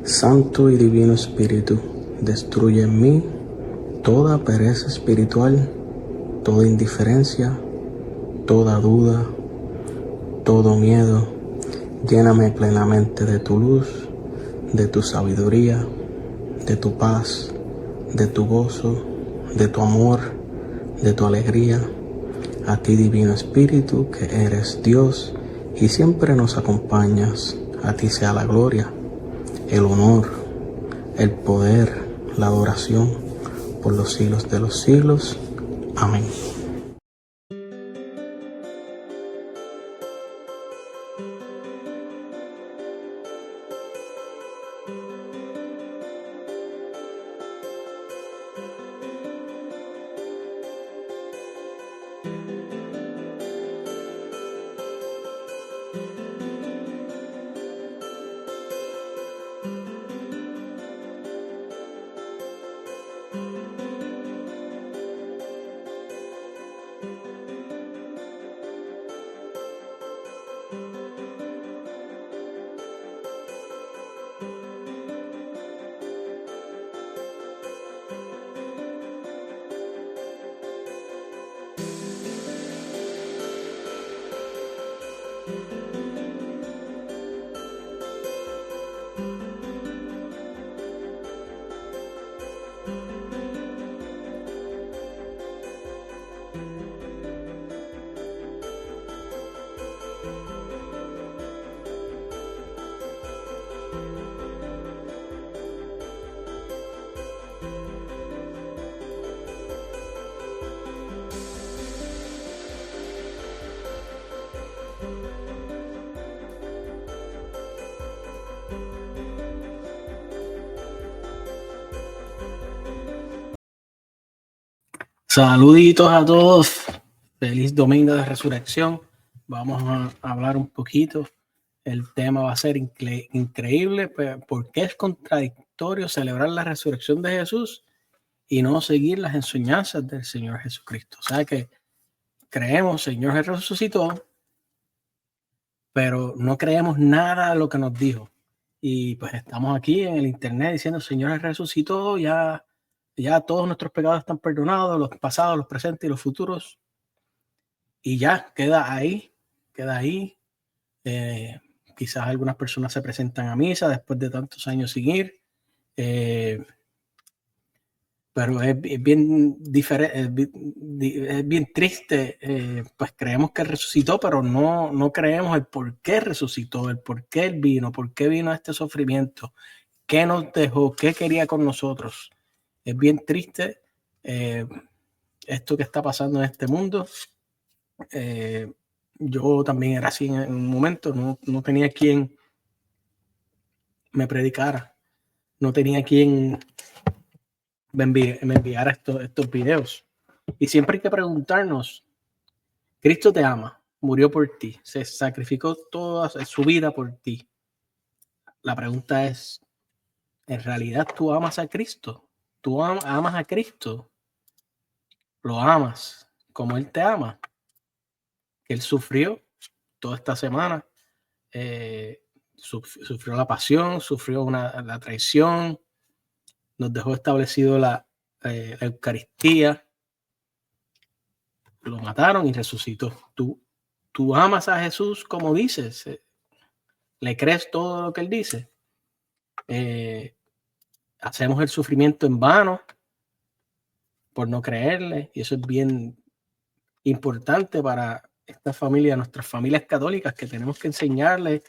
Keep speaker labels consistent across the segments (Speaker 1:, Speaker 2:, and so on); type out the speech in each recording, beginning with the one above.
Speaker 1: Santo y Divino Espíritu, destruye en mí toda pereza espiritual, toda indiferencia, toda duda, todo miedo. Lléname plenamente de tu luz, de tu sabiduría, de tu paz, de tu gozo, de tu amor, de tu alegría. A ti, Divino Espíritu, que eres Dios y siempre nos acompañas, a ti sea la gloria, el honor, el poder, la adoración por los siglos de los siglos. Amén.
Speaker 2: Saluditos a todos, feliz domingo de resurrección. Vamos a hablar un poquito. El tema va a ser increíble, porque es contradictorio celebrar la resurrección de Jesús y no seguir las enseñanzas del Señor Jesucristo. O sea que creemos, Señor Jesús resucitó, pero no creemos nada de lo que nos dijo. Y pues estamos aquí en el internet diciendo, Señor resucitó, ya todos nuestros pecados están perdonados, los pasados, los presentes y los futuros. Y ya queda ahí. Quizás algunas personas se presentan a misa después de tantos años sin ir. Pero es bien diferente, es bien triste. Pues creemos que resucitó, pero no creemos el por qué resucitó, el por qué él vino, por qué vino a este sufrimiento, qué nos dejó, qué quería con nosotros. Es bien triste esto que está pasando en este mundo. Yo también era así en un momento, no tenía quien me predicara, no tenía quien me enviara estos videos. Y siempre hay que preguntarnos, Cristo te ama, murió por ti, se sacrificó toda su vida por ti. La pregunta es, ¿en realidad tú amas a Cristo? ¿Tú amas a Cristo? ¿Lo amas como Él te ama? Que Él sufrió toda esta semana, sufrió la pasión, sufrió la traición, nos dejó establecido la Eucaristía, lo mataron y resucitó. Tú amas a Jesús como dices, le crees todo lo que Él dice. Hacemos el sufrimiento en vano por no creerle, y eso es bien importante para esta familia, nuestras familias católicas, que tenemos que enseñarle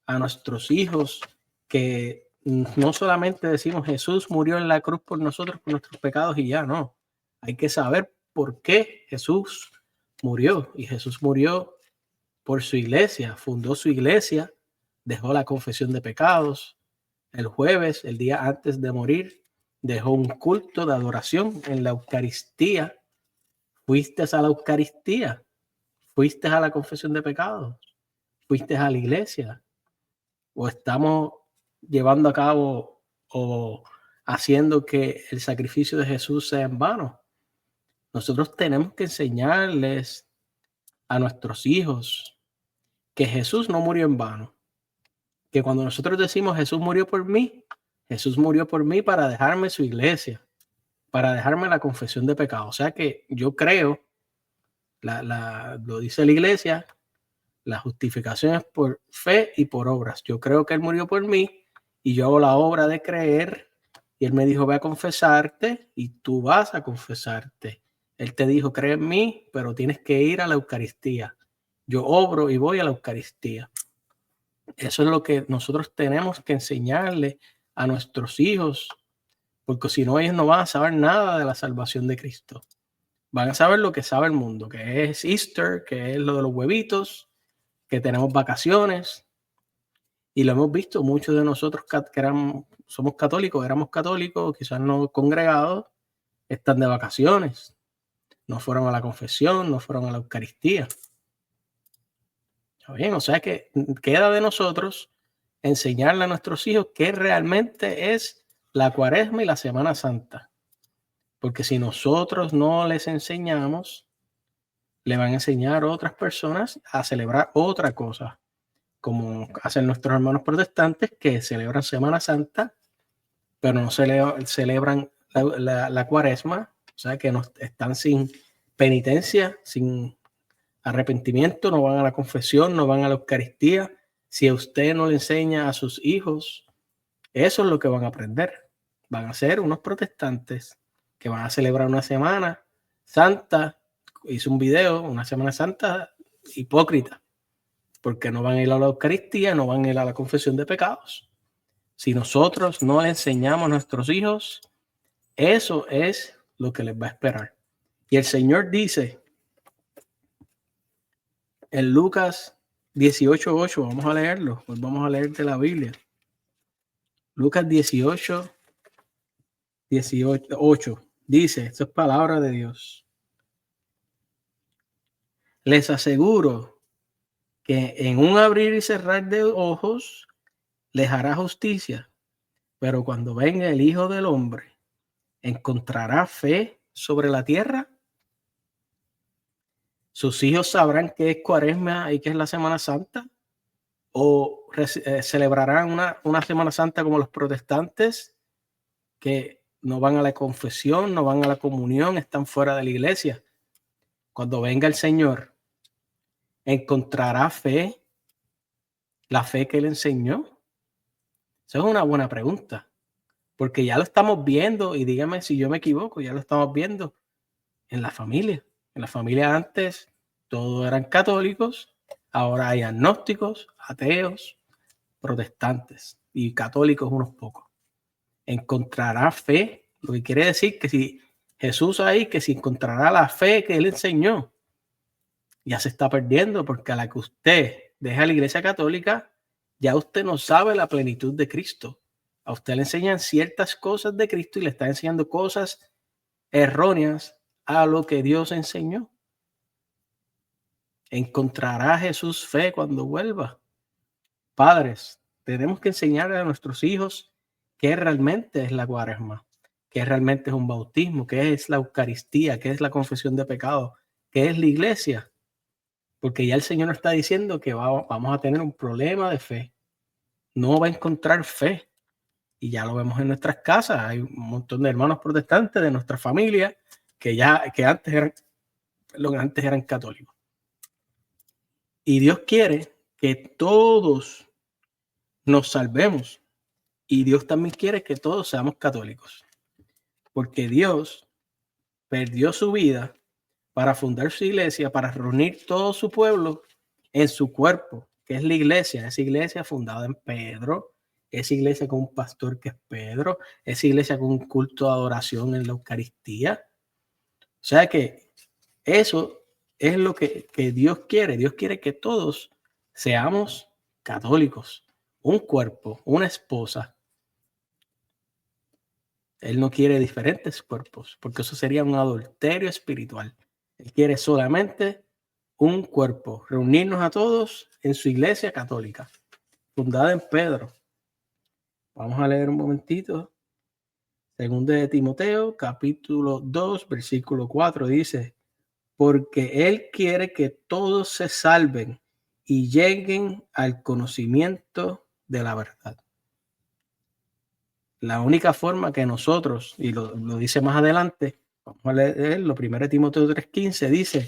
Speaker 2: a nuestros hijos que no solamente decimos Jesús murió en la cruz por nosotros, por nuestros pecados y ya, no. Hay que saber por qué Jesús murió, y Jesús murió por su iglesia, fundó su iglesia, dejó la confesión de pecados. El jueves, el día antes de morir, dejó un culto de adoración en la Eucaristía. Fuiste a la Eucaristía, fuiste a la confesión de pecados, fuiste a la iglesia, o estamos llevando a cabo o haciendo que el sacrificio de Jesús sea en vano. Nosotros tenemos que enseñarles a nuestros hijos que Jesús no murió en vano, que cuando nosotros decimos Jesús murió por mí, Jesús murió por mí para dejarme su iglesia, para dejarme la confesión de pecado. O sea que yo creo, lo dice la iglesia, la justificación es por fe y por obras. Yo creo que Él murió por mí y yo hago la obra de creer. Y Él me dijo, ve a confesarte y tú vas a confesarte. Él te dijo, cree en mí, pero tienes que ir a la Eucaristía. Yo obro y voy a la Eucaristía. Eso es lo que nosotros tenemos que enseñarle a nuestros hijos, porque si no, ellos no van a saber nada de la salvación de Cristo. Van a saber lo que sabe el mundo, que es Easter, que es lo de los huevitos, que tenemos vacaciones. Y lo hemos visto, muchos de nosotros que somos católicos, éramos católicos, quizás no congregados, están de vacaciones. No fueron a la confesión, no fueron a la Eucaristía. Bien, o sea que queda de nosotros enseñarle a nuestros hijos qué realmente es la Cuaresma y la Semana Santa. Porque si nosotros no les enseñamos, le van a enseñar a otras personas a celebrar otra cosa, como hacen nuestros hermanos protestantes que celebran Semana Santa, pero no celebran la Cuaresma, o sea que no están sin penitencia, sin arrepentimiento, no van a la confesión, no van a la Eucaristía. Si a usted no le enseña a sus hijos, eso es lo que van a aprender. Van a ser unos protestantes que van a celebrar una Semana Santa. Hice un video, una Semana Santa hipócrita, porque no van a ir a la Eucaristía, no van a ir a la confesión de pecados. Si nosotros no le enseñamos a nuestros hijos, eso es lo que les va a esperar. Y el Señor dice en Lucas 18:8, vamos a leerlo, pues vamos a leer de la Biblia. Lucas 18:8 dice, esto es palabra de Dios. Les aseguro que en un abrir y cerrar de ojos les hará justicia, pero cuando venga el Hijo del Hombre, ¿encontrará fe sobre la tierra? ¿Sus hijos sabrán qué es Cuaresma y qué es la Semana Santa? ¿O celebrarán una Semana Santa como los protestantes, que no van a la confesión, no van a la comunión, están fuera de la iglesia? Cuando venga el Señor, ¿encontrará fe? ¿La fe que Él enseñó? Esa es una buena pregunta, porque ya lo estamos viendo, y dígame si yo me equivoco, ya lo estamos viendo en la familia. En la familia antes todos eran católicos, ahora hay agnósticos, ateos, protestantes y católicos unos pocos. ¿Encontrará fe? Lo que quiere decir que si Jesús ahí, que si encontrará la fe que Él enseñó, ya se está perdiendo, porque a la que usted deja la iglesia católica, ya usted no sabe la plenitud de Cristo. A usted le enseñan ciertas cosas de Cristo y le está enseñando cosas erróneas a lo que Dios enseñó. ¿Encontrará Jesús fe cuando vuelva? Padres, tenemos que enseñarle a nuestros hijos qué realmente es la Cuaresma, qué realmente es un bautismo, qué es la Eucaristía, qué es la confesión de pecado, qué es la iglesia. Porque ya el Señor nos está diciendo que vamos a tener un problema de fe. No va a encontrar fe. Y ya lo vemos en nuestras casas. Hay un montón de hermanos protestantes de nuestra familia que antes eran católicos. Y Dios quiere que todos nos salvemos. Y Dios también quiere que todos seamos católicos. Porque Dios perdió su vida para fundar su iglesia, para reunir todo su pueblo en su cuerpo, que es la iglesia. Esa iglesia fundada en Pedro, esa iglesia con un pastor que es Pedro, esa iglesia con un culto de adoración en la Eucaristía. O sea que eso es lo que Dios quiere. Dios quiere que todos seamos católicos, un cuerpo, una esposa. Él no quiere diferentes cuerpos, porque eso sería un adulterio espiritual. Él quiere solamente un cuerpo, reunirnos a todos en su iglesia católica, fundada en Pedro. Vamos a leer un momentito. Segunda de Timoteo, capítulo 2, versículo 4, dice, porque Él quiere que todos se salven y lleguen al conocimiento de la verdad. La única forma que nosotros, y lo dice más adelante, vamos a leerlo, 1 Timoteo 3:15, dice: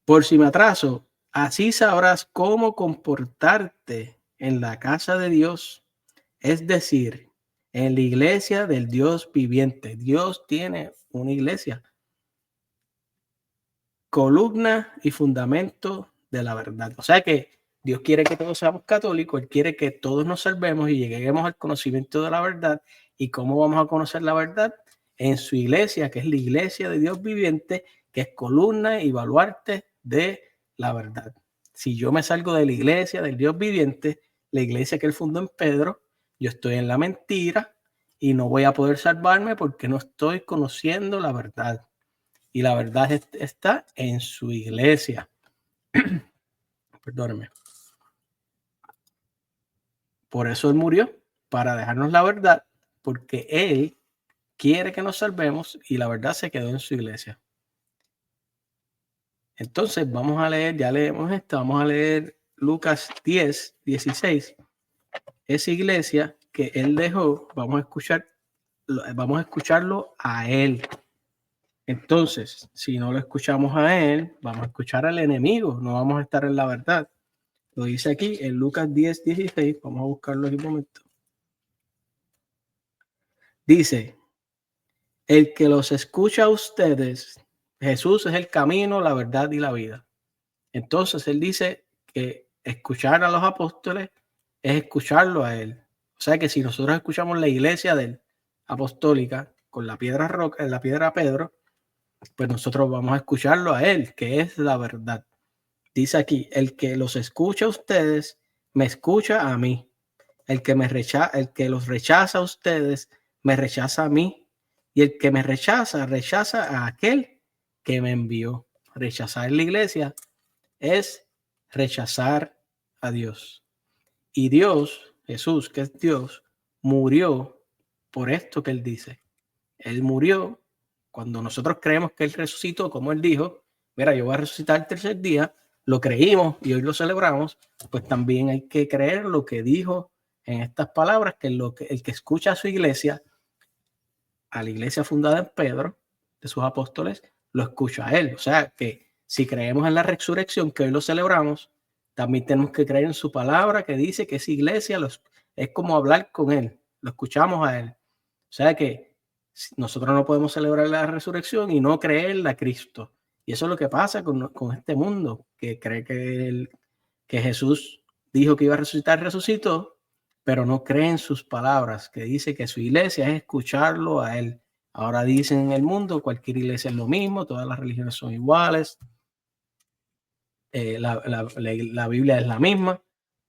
Speaker 2: por si me atraso, así sabrás cómo comportarte en la casa de Dios, es decir, en la iglesia del Dios viviente. Dios tiene una iglesia, columna y fundamento de la verdad. O sea que Dios quiere que todos seamos católicos, Él quiere que todos nos salvemos y lleguemos al conocimiento de la verdad. ¿Y cómo vamos a conocer la verdad? En su iglesia, que es la iglesia de Dios viviente, que es columna y baluarte de la verdad. Si yo me salgo de la iglesia del Dios viviente, la iglesia que Él fundó en Pedro, yo estoy en la mentira y no voy a poder salvarme porque no estoy conociendo la verdad. Y la verdad está en su iglesia. Perdónenme. Por eso Él murió, para dejarnos la verdad, porque Él quiere que nos salvemos y la verdad se quedó en su iglesia. Entonces vamos a leer, ya leemos esto, vamos a leer Lucas 10:16. Esa iglesia que Él dejó, vamos a escucharlo a Él. Entonces, si no lo escuchamos a Él, vamos a escuchar al enemigo, no vamos a estar en la verdad. Lo dice aquí en Lucas 10:16. Vamos a buscarlo aquí un momento. Dice: el que los escucha a ustedes, Jesús es el camino, la verdad y la vida. Entonces Él dice que escuchar a los apóstoles es escucharlo a Él. O sea que si nosotros escuchamos la iglesia de él, apostólica, con la piedra roca, la piedra Pedro, pues nosotros vamos a escucharlo a Él, que es la verdad. Dice aquí: el que los escucha a ustedes, me escucha a mí. El que los rechaza a ustedes, me rechaza a mí. Y el que me rechaza, rechaza a aquel que me envió. Rechazar en la iglesia es rechazar a Dios. Y Dios, Jesús, que es Dios, murió por esto que Él dice. Él murió cuando nosotros creemos que Él resucitó, como Él dijo: mira, yo voy a resucitar el tercer día. Lo creímos y hoy lo celebramos. Pues también hay que creer lo que dijo en estas palabras, que el que escucha a su iglesia, a la iglesia fundada en Pedro, de sus apóstoles, lo escucha a Él. O sea que si creemos en la resurrección, que hoy lo celebramos, también tenemos que creer en su palabra, que dice que esa iglesia es como hablar con Él, lo escuchamos a Él. O sea que nosotros no podemos celebrar la resurrección y no creerle a Cristo. Y eso es lo que pasa con este mundo, que cree que Jesús dijo que iba a resucitar, resucitó, pero no cree en sus palabras, que dice que su iglesia es escucharlo a Él. Ahora dicen en el mundo, cualquier iglesia es lo mismo, todas las religiones son iguales, la Biblia es la misma,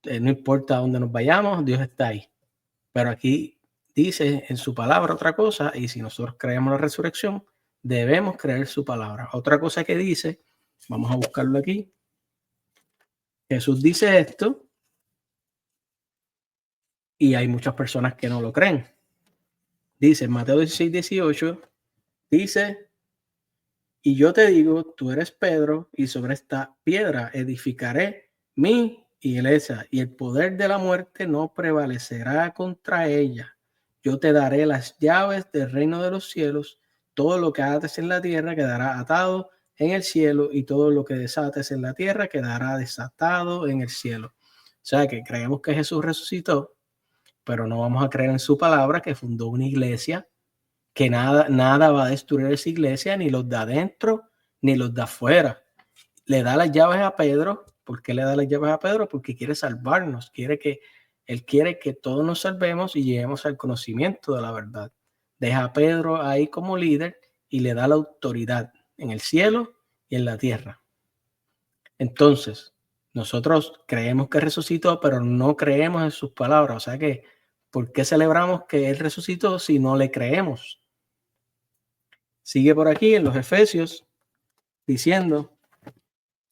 Speaker 2: no importa dónde nos vayamos, Dios está ahí. Pero aquí dice en su palabra otra cosa, y si nosotros creemos la resurrección, debemos creer su palabra. Otra cosa que dice, vamos a buscarlo aquí. Jesús dice esto y hay muchas personas que no lo creen. Dice en Mateo 16:18, dice: y yo te digo, tú eres Pedro, y sobre esta piedra edificaré mi iglesia, y el poder de la muerte no prevalecerá contra ella. Yo te daré las llaves del reino de los cielos. Todo lo que ates en la tierra quedará atado en el cielo, y todo lo que desates en la tierra quedará desatado en el cielo. O sea que creemos que Jesús resucitó, pero no vamos a creer en su palabra, que fundó una iglesia, que nada va a destruir esa iglesia, ni los de adentro, ni los de afuera. Le da las llaves a Pedro. ¿Por qué le da las llaves a Pedro? Porque quiere salvarnos, Él quiere que todos nos salvemos y lleguemos al conocimiento de la verdad. Deja a Pedro ahí como líder y le da la autoridad en el cielo y en la tierra. Entonces, nosotros creemos que resucitó, pero no creemos en sus palabras. O sea que, ¿por qué celebramos que Él resucitó si no le creemos? Sigue por aquí en los Efesios diciendo,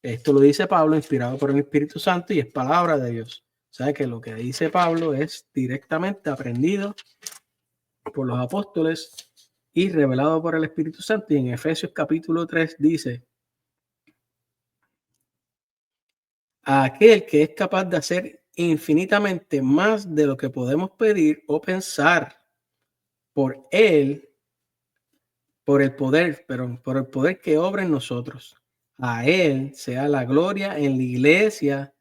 Speaker 2: esto lo dice Pablo, inspirado por el Espíritu Santo, y es palabra de Dios. O sea que lo que dice Pablo es directamente aprendido por los apóstoles y revelado por el Espíritu Santo. Y en Efesios capítulo 3 dice: a aquel que es capaz de hacer infinitamente más de lo que podemos pedir o pensar por Él, por el poder, pero por el poder que obra en nosotros. A Él sea la gloria en la iglesia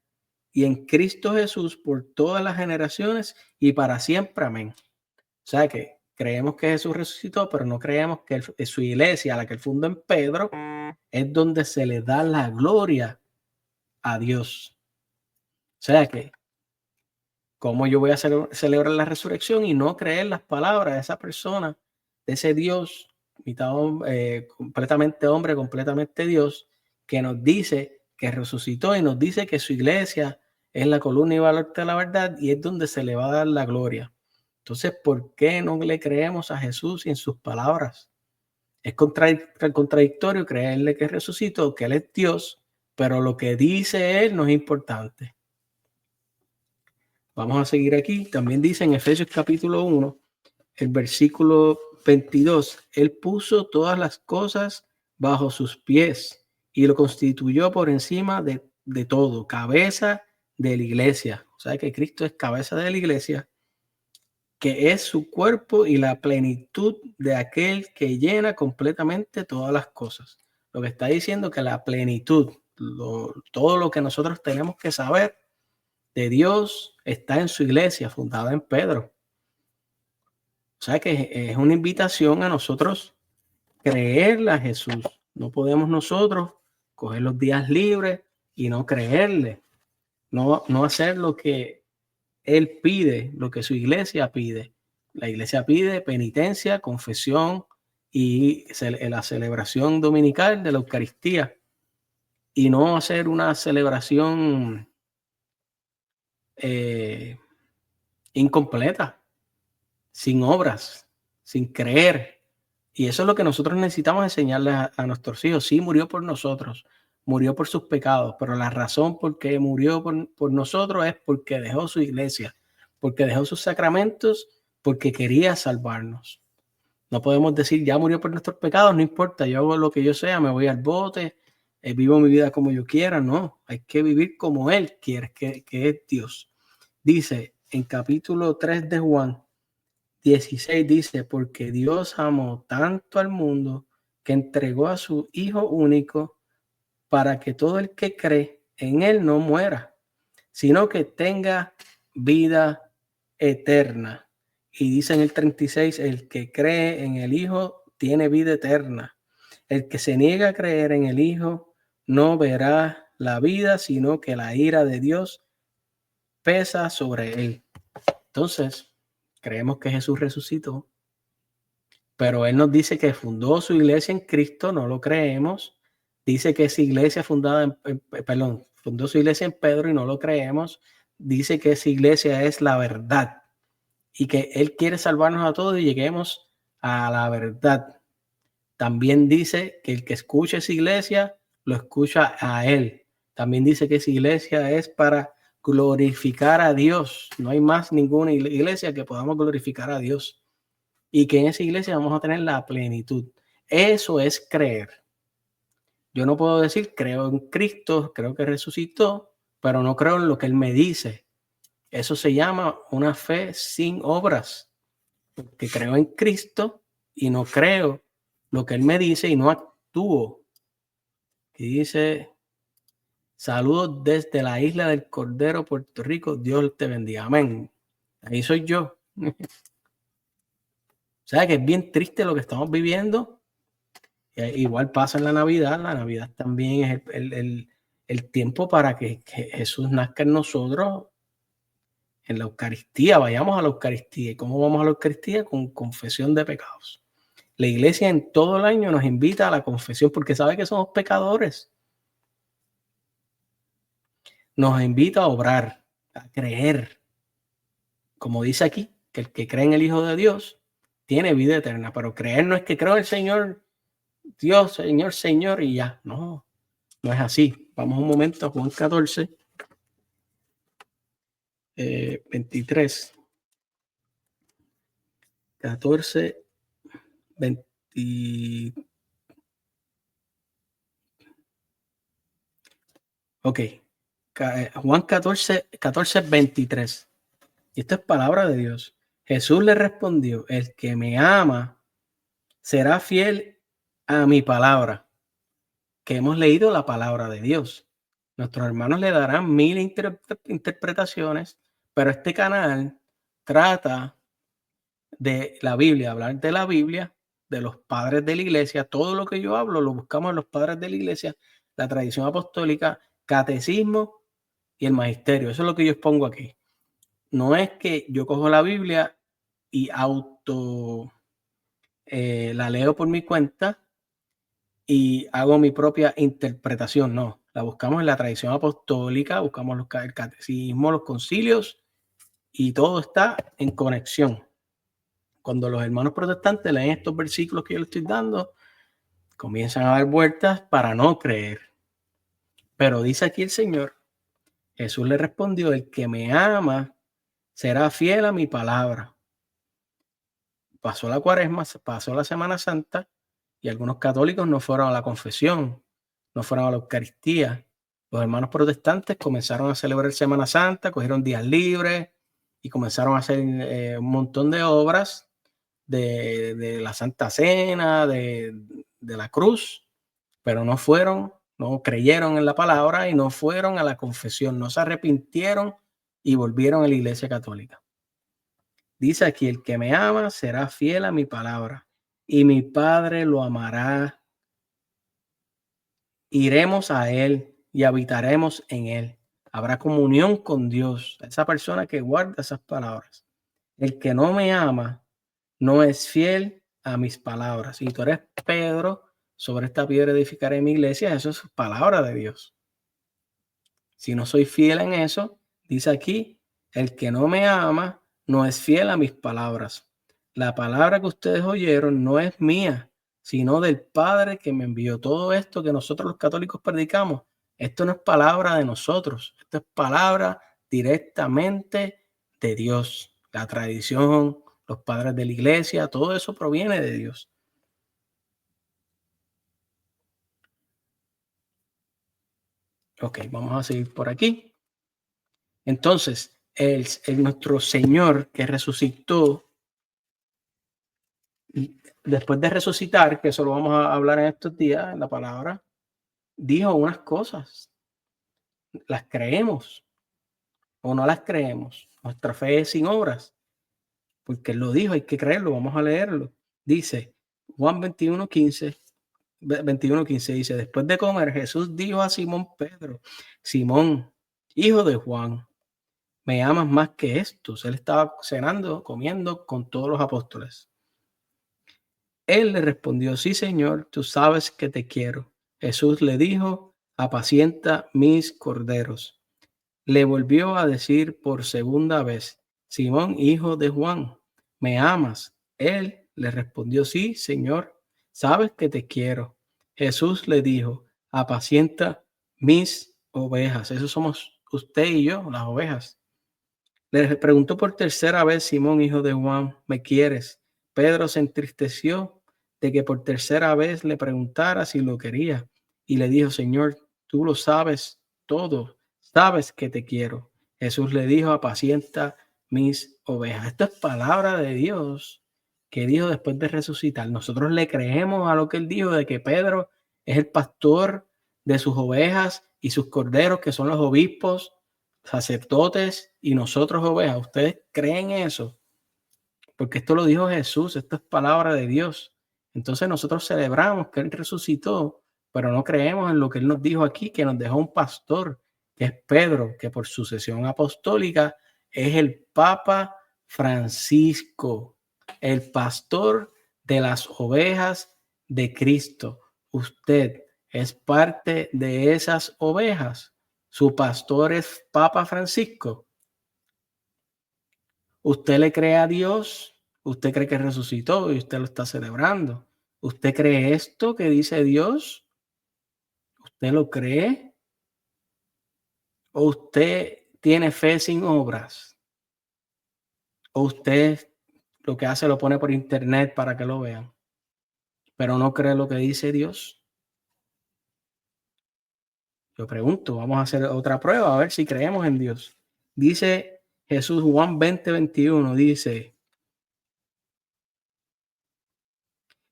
Speaker 2: y en Cristo Jesús por todas las generaciones y para siempre. Amén. O sea que creemos que Jesús resucitó, pero no creemos que su iglesia, la que él fundó en Pedro, es donde se le da la gloria a Dios. O sea que, ¿cómo yo voy a celebrar la resurrección y no creer las palabras de esa persona, de ese Dios, completamente hombre, completamente Dios, que nos dice que resucitó y nos dice que su iglesia es la columna y baluarte de la verdad y es donde se le va a dar la gloria? Entonces, ¿por qué no le creemos a Jesús y en sus palabras? Es contradictorio creerle que resucitó, que Él es Dios, pero lo que dice Él no es importante. Vamos a seguir aquí. También dice en Efesios capítulo 1, el versículo 22, Él puso todas las cosas bajo sus pies y lo constituyó por encima de todo, cabeza de la iglesia. O sea que Cristo es cabeza de la iglesia, que es su cuerpo y la plenitud de aquel que llena completamente todas las cosas. Lo que está diciendo que la plenitud, todo lo que nosotros tenemos que saber de Dios está en su iglesia, fundada en Pedro. O sea que es una invitación a nosotros creerle a Jesús. No podemos nosotros coger los días libres y no creerle, no hacer lo que Él pide, lo que su iglesia pide. La iglesia pide penitencia, confesión y la celebración dominical de la Eucaristía. Y no hacer una celebración incompleta, sin obras, sin creer. Y eso es lo que nosotros necesitamos enseñarles a nuestros hijos. Sí, murió por nosotros, murió por sus pecados, pero la razón por qué murió por nosotros es porque dejó su iglesia, porque dejó sus sacramentos, porque quería salvarnos. No podemos decir, ya murió por nuestros pecados, no importa, yo hago lo que yo sea, me voy al bote, vivo mi vida como yo quiera. No, hay que vivir como Él quiere, que es Dios. Dice en capítulo 3 de Juan 16, dice, porque Dios amó tanto al mundo que entregó a su Hijo único para que todo el que cree en Él no muera, sino que tenga vida eterna. Y dice en el 36, el que cree en el Hijo tiene vida eterna. El que se niega a creer en el Hijo no verá la vida, sino que la ira de Dios pesa sobre él. Entonces, creemos que Jesús resucitó, pero Él nos dice que fundó su iglesia en Cristo, no lo creemos. Dice que esa iglesia fundó su iglesia en Pedro y no lo creemos. Dice que esa iglesia es la verdad y que Él quiere salvarnos a todos y lleguemos a la verdad. También dice que el que escuche esa iglesia, lo escucha a Él. También dice que esa iglesia es para glorificar a Dios. No hay más ninguna iglesia que podamos glorificar a Dios. Y que en esa iglesia vamos a tener la plenitud. Eso es creer. Yo no puedo decir creo en Cristo, creo que resucitó, pero no creo en lo que Él me dice. Eso se llama una fe sin obras. Porque creo en Cristo y no creo lo que Él me dice y no actúo. Y dice, saludos desde la isla del Cordero, Puerto Rico. Dios te bendiga. Amén. Ahí soy yo. O sea que es bien triste lo que estamos viviendo. Igual pasa en la Navidad. La Navidad también es el tiempo para que Jesús nazca en nosotros en la Eucaristía. Vayamos a la Eucaristía. ¿Y cómo vamos a la Eucaristía? Con confesión de pecados. La iglesia en todo el año nos invita a la confesión porque sabe que somos pecadores. Nos invita a obrar, a creer. Como dice aquí, que el que cree en el Hijo de Dios tiene vida eterna. Pero creer no es que creo en el Señor, Dios, Señor, Señor, y ya. No, no es así. Vamos un momento a Juan 14, 23. 14, 20. Ok. Juan 14:23. Y esto es palabra de Dios. Jesús le respondió: el que me ama será fiel a mi palabra. Que hemos leído la palabra de Dios. Nuestros hermanos le darán mil interpretaciones, pero este canal trata de la Biblia, hablar de la Biblia, de los padres de la iglesia. Todo lo que yo hablo lo buscamos en los padres de la iglesia, la tradición apostólica, catecismo y el magisterio. Eso es lo que yo expongo aquí. No es que yo cojo la Biblia y la leo por mi cuenta y hago mi propia interpretación. No, la buscamos en la tradición apostólica, buscamos el catecismo, los concilios, y todo está en conexión. Cuando los hermanos protestantes leen estos versículos que yo les estoy dando, comienzan a dar vueltas para no creer. Pero dice aquí el Señor, Jesús le respondió: el que me ama será fiel a mi palabra. Pasó la Cuaresma, pasó la Semana Santa, y algunos católicos no fueron a la confesión, no fueron a la Eucaristía. Los hermanos protestantes comenzaron a celebrar Semana Santa, cogieron días libres y comenzaron a hacer un montón de obras de la Santa Cena, de la cruz, pero no fueron, no creyeron en la palabra y no fueron a la confesión, no se arrepintieron y volvieron a la Iglesia Católica. Dice aquí: el que me ama será fiel a mi palabra, y mi Padre lo amará. Iremos a él y habitaremos en él. Habrá comunión con Dios, esa persona que guarda esas palabras. El que no me ama no es fiel a mis palabras. Y tú eres Pedro, sobre esta piedra edificaré mi iglesia. Eso es palabra de Dios. Si no soy fiel en eso, dice aquí: el que no me ama no es fiel a mis palabras. La palabra que ustedes oyeron no es mía, sino del Padre que me envió. Todo esto que nosotros los católicos predicamos, esto no es palabra de nosotros, esto es palabra directamente de Dios. La tradición, los padres de la iglesia, todo eso proviene de Dios. Ok, vamos a seguir por aquí. Entonces, nuestro Señor que resucitó, después de resucitar, que eso lo vamos a hablar en estos días, en la palabra, dijo unas cosas. ¿Las creemos o no las creemos? Nuestra fe es sin obras, porque Él lo dijo, hay que creerlo, vamos a leerlo. Dice, Juan 21:15 dice: después de comer, Jesús dijo a Simón Pedro: Simón, hijo de Juan, ¿me amas más que estos? Él estaba cenando, comiendo con todos los apóstoles. Él le respondió: sí, Señor, tú sabes que te quiero. Jesús le dijo: apacienta mis corderos. Le volvió a decir por segunda vez: Simón, hijo de Juan, ¿me amas? Él le respondió: sí, Señor, sabes que te quiero. Jesús le dijo: apacienta mis ovejas. Eso somos usted y yo, las ovejas. Le preguntó por tercera vez: Simón, hijo de Juan, ¿me quieres? Pedro se entristeció de que por tercera vez le preguntara si lo quería, y le dijo: Señor, tú lo sabes todo, sabes que te quiero. Jesús le dijo: apacienta mis ovejas. Esto es palabra de Dios que dijo después de resucitar. Nosotros le creemos a lo que él dijo, de que Pedro es el pastor de sus ovejas y sus corderos, que son los obispos, sacerdotes y nosotros ovejas. ¿Ustedes creen eso? Porque esto lo dijo Jesús, esto es palabra de Dios. Entonces nosotros celebramos que Él resucitó, pero no creemos en lo que Él nos dijo aquí, que nos dejó un pastor, que es Pedro, que por sucesión apostólica es el Papa Francisco, el pastor de las ovejas de Cristo. Usted es parte de esas ovejas. Su pastor es Papa Francisco. ¿Usted le cree a Dios? ¿Usted cree que resucitó y usted lo está celebrando? ¿Usted cree esto que dice Dios? ¿Usted lo cree? ¿O usted tiene fe sin obras? ¿O usted lo que hace lo pone por internet para que lo vean, pero no cree lo que dice Dios? Yo pregunto, vamos a hacer otra prueba, a ver si creemos en Dios. Dice Jesús, Juan 20:21, dice,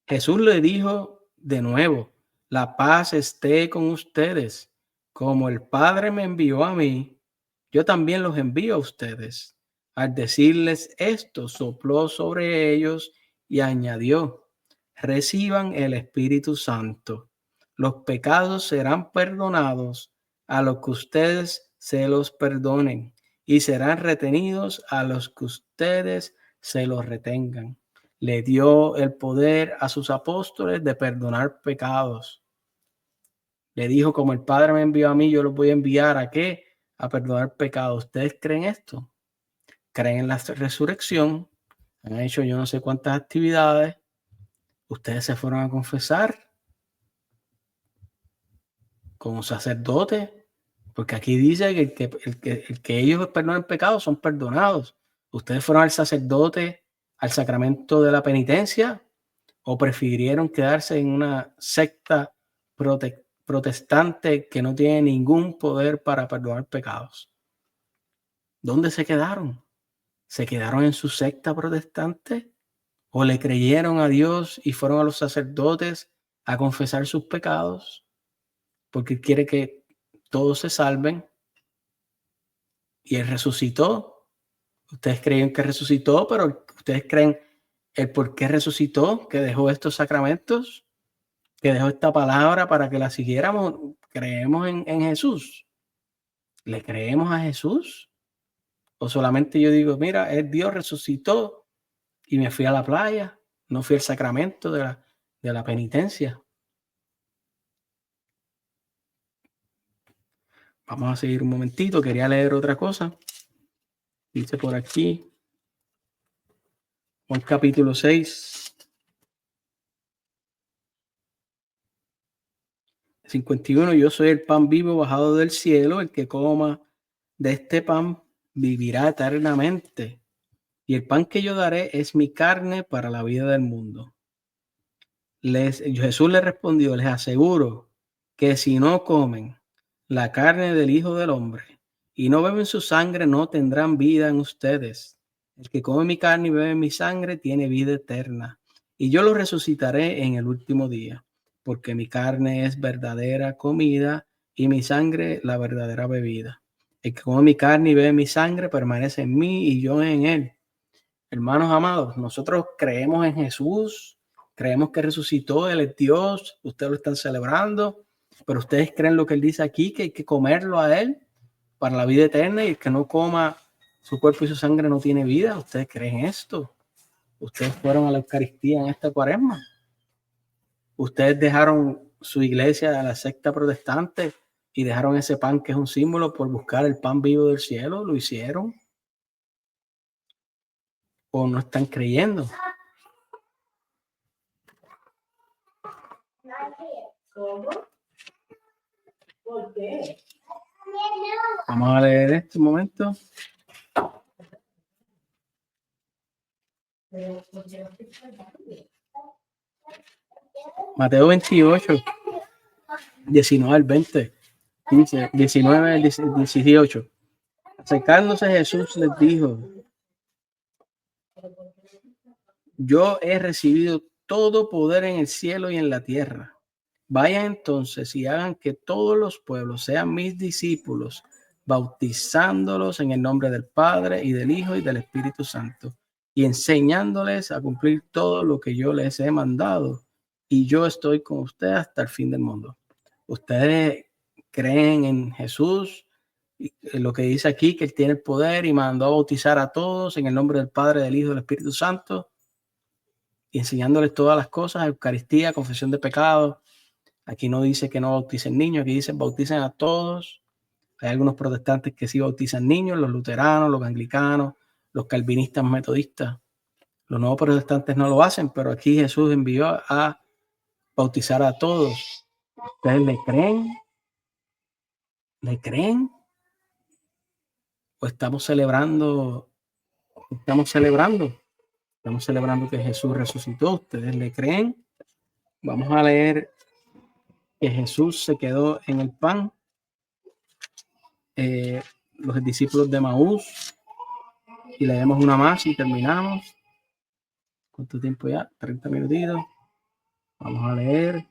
Speaker 2: Jesús le dijo de nuevo, la paz esté con ustedes. Como el Padre me envió a mí, yo también los envío a ustedes. Al decirles esto, sopló sobre ellos y añadió, reciban el Espíritu Santo. Los pecados serán perdonados a los que ustedes se los perdonen y serán retenidos a los que ustedes se los retengan. Le dio el poder a sus apóstoles de perdonar pecados. Le dijo, como el Padre me envió a mí, yo los voy a enviar ¿a qué? A perdonar pecados. ¿Ustedes creen esto? ¿Creen en la resurrección? Han hecho yo no sé cuántas actividades. Ustedes se fueron a confesar como sacerdotes, porque aquí dice que el que ellos perdonen pecados son perdonados. Ustedes fueron al sacerdote, al sacramento de la penitencia, o prefirieron quedarse en una secta protestante que no tiene ningún poder para perdonar pecados. ¿Dónde se quedaron? ¿Se quedaron en su secta protestante? ¿O le creyeron a Dios y fueron a los sacerdotes a confesar sus pecados? Porque quiere que todos se salven. Y Él resucitó. Ustedes creen que resucitó, pero ustedes creen el por qué resucitó, que dejó estos sacramentos, que dejó esta palabra para que la siguiéramos. Creemos en Jesús. ¿Le creemos a Jesús? ¿O solamente yo digo, mira, es Dios resucitó y me fui a la playa, no fui al sacramento de la penitencia? Vamos a seguir un momentito, quería leer otra cosa. Dice por aquí, Juan capítulo 6, 51, yo soy el pan vivo bajado del cielo, el que coma de este pan vivirá eternamente. Y el pan que yo daré es mi carne para la vida del mundo. Jesús le respondió, les aseguro que si no comen la carne del Hijo del Hombre y no beben su sangre, no tendrán vida en ustedes. El que come mi carne y bebe mi sangre tiene vida eterna, y yo lo resucitaré en el último día, porque mi carne es verdadera comida y mi sangre la verdadera bebida. El que come mi carne y bebe mi sangre permanece en mí y yo en él. Hermanos amados, nosotros creemos en Jesús, creemos que resucitó, Él es Dios, ustedes lo están celebrando, pero ustedes creen lo que Él dice aquí, que hay que comerlo a Él para la vida eterna, y el que no coma su cuerpo y su sangre no tiene vida. ¿Ustedes creen esto? Ustedes fueron a la Eucaristía en esta Cuaresma. Ustedes dejaron su iglesia, la secta protestante, y dejaron ese pan que es un símbolo por buscar el pan vivo del cielo. ¿Lo hicieron? ¿O no están creyendo?
Speaker 3: ¿Cómo? ¿Por qué?
Speaker 2: Vamos a leer este momento. Mateo 28, 19 al 20. Dice, 19 al 18. Acercándose Jesús les dijo, yo he recibido todo poder en el cielo y en la tierra. Vayan entonces y hagan que todos los pueblos sean mis discípulos, bautizándolos en el nombre del Padre y del Hijo y del Espíritu Santo, y enseñándoles a cumplir todo lo que yo les he mandado. Y yo estoy con ustedes hasta el fin del mundo. Ustedes creen en Jesús, en lo que dice aquí, que Él tiene el poder y mandó a bautizar a todos en el nombre del Padre, del Hijo y del Espíritu Santo, y enseñándoles todas las cosas, Eucaristía, confesión de pecados. Aquí no dice que no bauticen niños, aquí dice bauticen a todos. Hay algunos protestantes que sí bautizan niños, los luteranos, los anglicanos, los calvinistas metodistas. Los nuevos protestantes no lo hacen, pero aquí Jesús envió a bautizar a todos. ¿Ustedes le creen? ¿Le creen? ¿O estamos celebrando? Estamos celebrando que Jesús resucitó. ¿Ustedes le creen? Vamos a leer que Jesús se quedó en el pan los discípulos de Maús, y leemos una más y terminamos. ¿Cuánto tiempo ya? 30 minutitos. Vamos a leer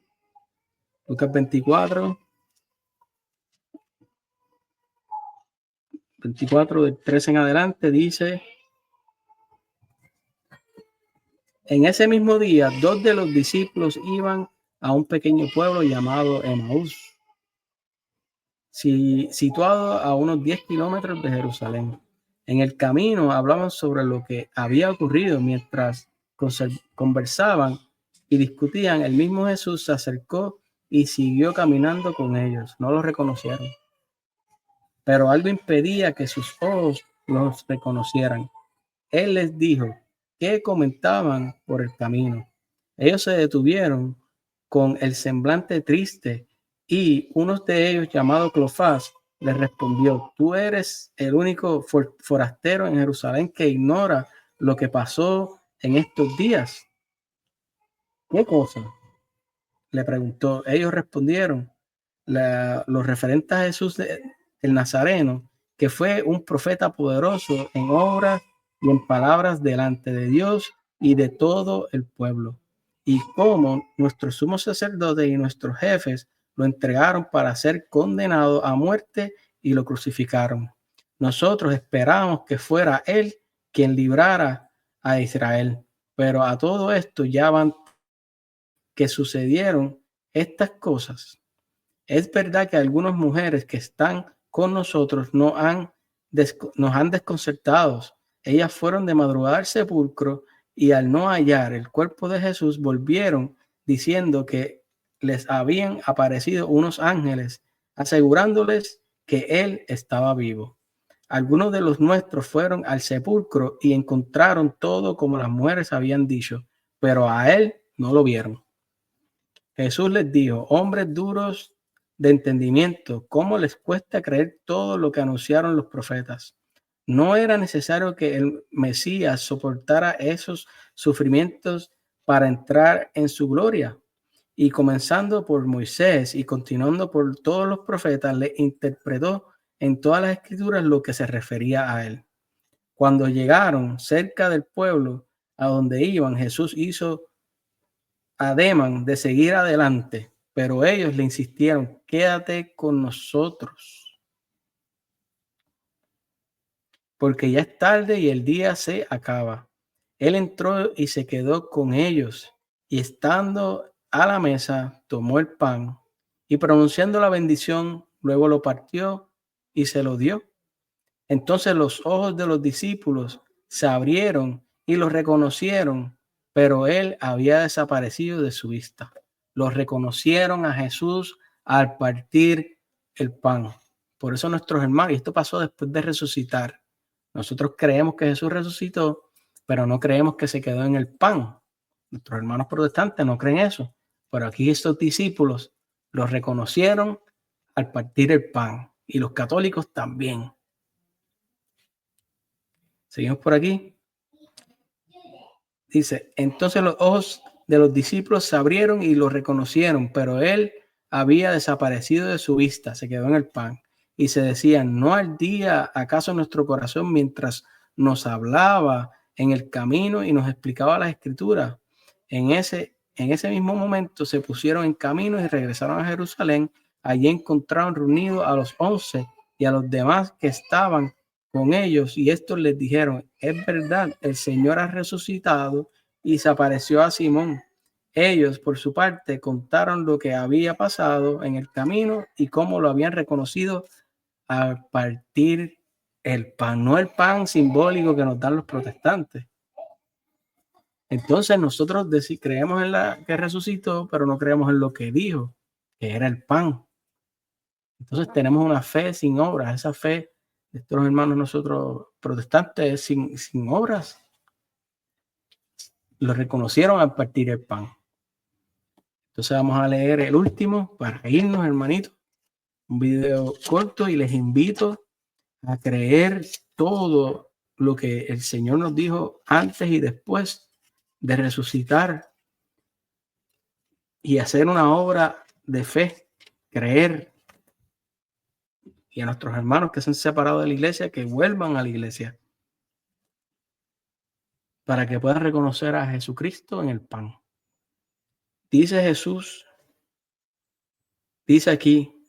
Speaker 2: Lucas 24. 24 del 13 en adelante dice: en ese mismo día, 2 de los discípulos iban a un pequeño pueblo llamado Emaús, situado a unos 10 kilómetros de Jerusalén. En el camino hablaban sobre lo que había ocurrido. Mientras conversaban y discutían, el mismo Jesús se acercó y siguió caminando con ellos. No los reconocieron, pero algo impedía que sus ojos los reconocieran. Él les dijo: ¿qué comentaban por el camino? Ellos se detuvieron con el semblante triste, y uno de ellos, llamado Cleofás, les respondió: tú eres el único forastero en Jerusalén que ignora lo que pasó en estos días. ¿Qué cosa?, le preguntó. Ellos respondieron: los referentes a Jesús el Nazareno, que fue un profeta poderoso en obras y en palabras delante de Dios y de todo el pueblo, y cómo nuestro sumo sacerdote y nuestros jefes lo entregaron para ser condenado a muerte y lo crucificaron. Nosotros esperamos que fuera él quien librara a Israel, pero a todo esto ya van que sucedieron estas cosas. Es verdad que algunas mujeres que están con nosotros nos han desconcertado. Ellas fueron de madrugada al sepulcro y al no hallar el cuerpo de Jesús volvieron diciendo que les habían aparecido unos ángeles asegurándoles que él estaba vivo. Algunos de los nuestros fueron al sepulcro y encontraron todo como las mujeres habían dicho, pero a él no lo vieron. Jesús les dijo: hombres duros de entendimiento, ¿cómo les cuesta creer todo lo que anunciaron los profetas? ¿No era necesario que el Mesías soportara esos sufrimientos para entrar en su gloria? Y comenzando por Moisés y continuando por todos los profetas, le interpretó en todas las escrituras lo que se refería a él. Cuando llegaron cerca del pueblo a donde iban, Jesús hizo ademán de seguir adelante, pero ellos le insistieron: quédate con nosotros, porque ya es tarde y el día se acaba. Él entró y se quedó con ellos, y estando a la mesa, tomó el pan y pronunciando la bendición, luego lo partió y se lo dio. Entonces los ojos de los discípulos se abrieron y lo reconocieron, pero él había desaparecido de su vista. Los reconocieron a Jesús al partir el pan. Por eso nuestros hermanos, y esto pasó después de resucitar, nosotros creemos que Jesús resucitó, pero no creemos que se quedó en el pan. Nuestros hermanos protestantes no creen eso, pero aquí estos discípulos los reconocieron al partir el pan, y los católicos también. Seguimos por aquí. Dice: entonces los ojos de los discípulos se abrieron y lo reconocieron, pero él había desaparecido de su vista, se quedó en el pan. Y se decían: ¿no ardía acaso nuestro corazón mientras nos hablaba en el camino y nos explicaba las escrituras? En ese mismo momento se pusieron en camino y regresaron a Jerusalén. Allí encontraron reunidos a los 11 y a los demás que estaban con ellos, y estos les dijeron: es verdad, el Señor ha resucitado y se apareció a Simón. Ellos, por su parte, contaron lo que había pasado en el camino y cómo lo habían reconocido al partir el pan, no el pan simbólico que nos dan los protestantes. Entonces nosotros creemos en la que resucitó, pero no creemos en lo que dijo, que era el pan. Entonces tenemos una fe sin obras. Esa fe de estos hermanos nosotros protestantes es sin obras. Lo reconocieron al partir el pan. Entonces vamos a leer el último para irnos, hermanitos. Un video corto, y les invito a creer todo lo que el Señor nos dijo antes y después de resucitar y hacer una obra de fe, creer y a nuestros hermanos que se han separado de la iglesia, que vuelvan a la iglesia para que puedan reconocer a Jesucristo en el pan. Dice Jesús, dice aquí,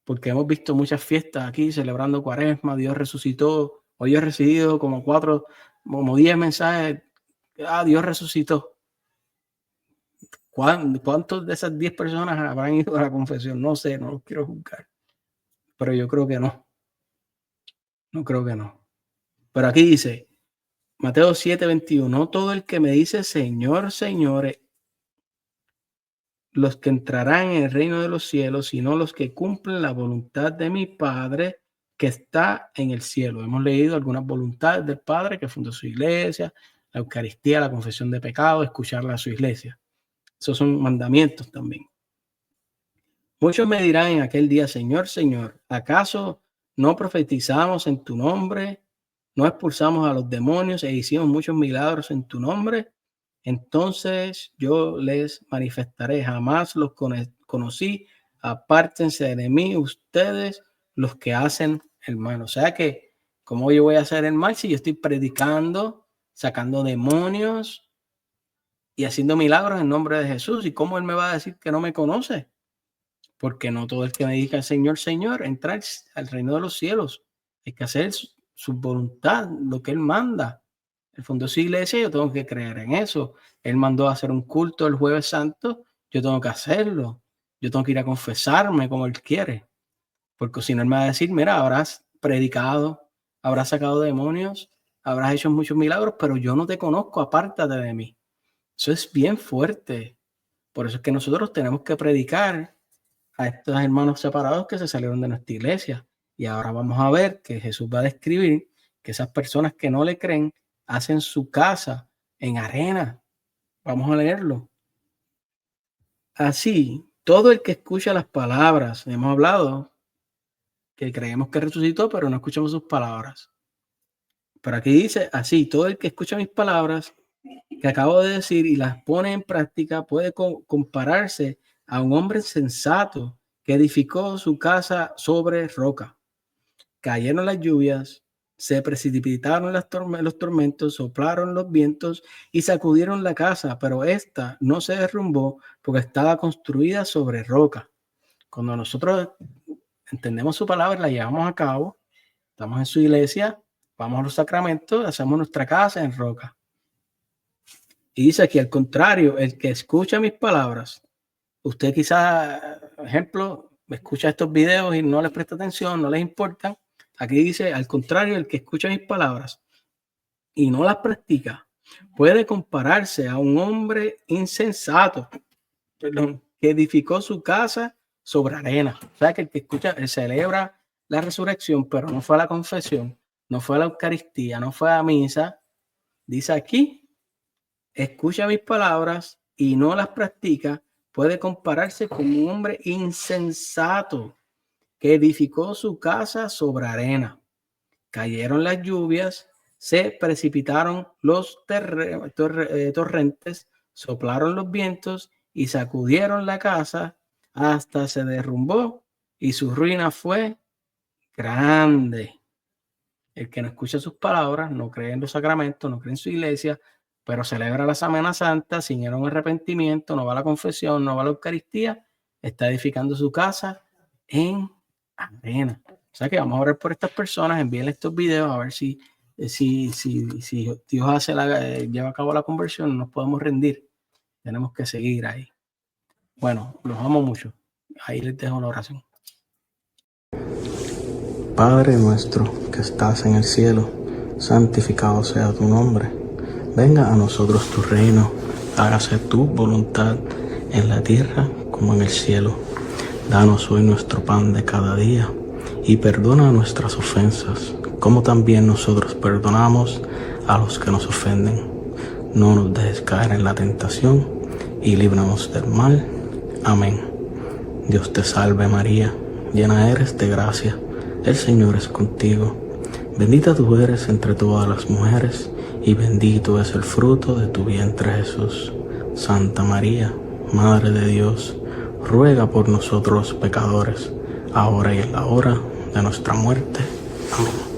Speaker 2: porque hemos visto muchas fiestas aquí celebrando Cuaresma, Dios resucitó. Hoy he recibido como 10 mensajes, Dios resucitó. ¿Cuántos de esas 10 personas habrán ido a la confesión? No sé, no los quiero juzgar. Pero yo creo que no. No creo que no. Pero aquí dice, Mateo 7:21, no todo el que me dice Señor, Señor, los que entrarán en el reino de los cielos, sino los que cumplen la voluntad de mi Padre que está en el cielo. Hemos leído algunas voluntades del Padre que fundó su iglesia, la Eucaristía, la confesión de pecado, escucharla a su iglesia. Esos son mandamientos también. Muchos me dirán en aquel día, Señor, Señor, ¿acaso no profetizamos en tu nombre? ¿No expulsamos a los demonios e hicimos muchos milagros en tu nombre? Entonces yo les manifestaré, jamás los conocí, apártense de mí ustedes los que hacen el mal. O sea que, ¿cómo yo voy a hacer el mal si yo estoy predicando, sacando demonios y haciendo milagros en nombre de Jesús? ¿Y cómo él me va a decir que no me conoce? Porque no todo el que me diga Señor, Señor, entra al reino de los cielos. Hay que hacer su voluntad, lo que él manda. Él fundó su iglesia, yo tengo que creer en eso. Él mandó a hacer un culto el Jueves Santo, yo tengo que hacerlo. Yo tengo que ir a confesarme como él quiere. Porque si no, él me va a decir, mira, habrás predicado, habrás sacado demonios, habrás hecho muchos milagros, pero yo no te conozco, apártate de mí. Eso es bien fuerte. Por eso es que nosotros tenemos que predicar a estos hermanos separados que se salieron de nuestra iglesia. Y ahora vamos a ver que Jesús va a describir que esas personas que no le creen hacen su casa en arena. Vamos a leerlo. Así, todo el que escucha las palabras, hemos hablado que creemos que resucitó, pero no escuchamos sus palabras. Pero aquí dice, así, todo el que escucha mis palabras que acabo de decir y las pone en práctica puede compararse a un hombre sensato que edificó su casa sobre roca. Cayeron las lluvias, se precipitaron los tormentos, soplaron los vientos y sacudieron la casa, pero esta no se derrumbó porque estaba construida sobre roca. Cuando nosotros entendemos su palabra, la llevamos a cabo, estamos en su iglesia, vamos a los sacramentos, hacemos nuestra casa en roca. Y dice aquí, al contrario, el que escucha mis palabras, usted quizás, ejemplo, escucha estos videos y no les presta atención, no les importa. Aquí dice, al contrario, el que escucha mis palabras y no las practica, puede compararse a un hombre insensato, que edificó su casa sobre arena. O sea, que el que escucha, él celebra la resurrección, pero no fue a la confesión, no fue a la Eucaristía, no fue a misa. Dice aquí, escucha mis palabras y no las practica, puede compararse con un hombre insensato que edificó su casa sobre arena. Cayeron las lluvias, se precipitaron los torrentes, soplaron los vientos y sacudieron la casa hasta se derrumbó y su ruina fue grande. El que no escucha sus palabras, no cree en los sacramentos, no cree en su iglesia, pero celebra la Semana Santa sin ir a un arrepentimiento, no va a la confesión, no va a la Eucaristía, está edificando su casa en arena. O sea que vamos a orar por estas personas, envíenle estos videos a ver si Dios lleva a cabo la conversión, no nos podemos rendir. Tenemos que seguir ahí. Bueno, los amo mucho. Ahí les dejo la oración.
Speaker 1: Padre nuestro que estás en el cielo, santificado sea tu nombre. Venga a nosotros tu reino, hágase tu voluntad en la tierra como en el cielo. Danos hoy nuestro pan de cada día y perdona nuestras ofensas, como también nosotros perdonamos a los que nos ofenden. No nos dejes caer en la tentación y líbranos del mal. Amén. Dios te salve María, llena eres de gracia, el Señor es contigo. Bendita tú eres entre todas las mujeres y bendito es el fruto de tu vientre Jesús. Santa María, Madre de Dios, ruega por nosotros los pecadores, ahora y en la hora de nuestra muerte. Amén.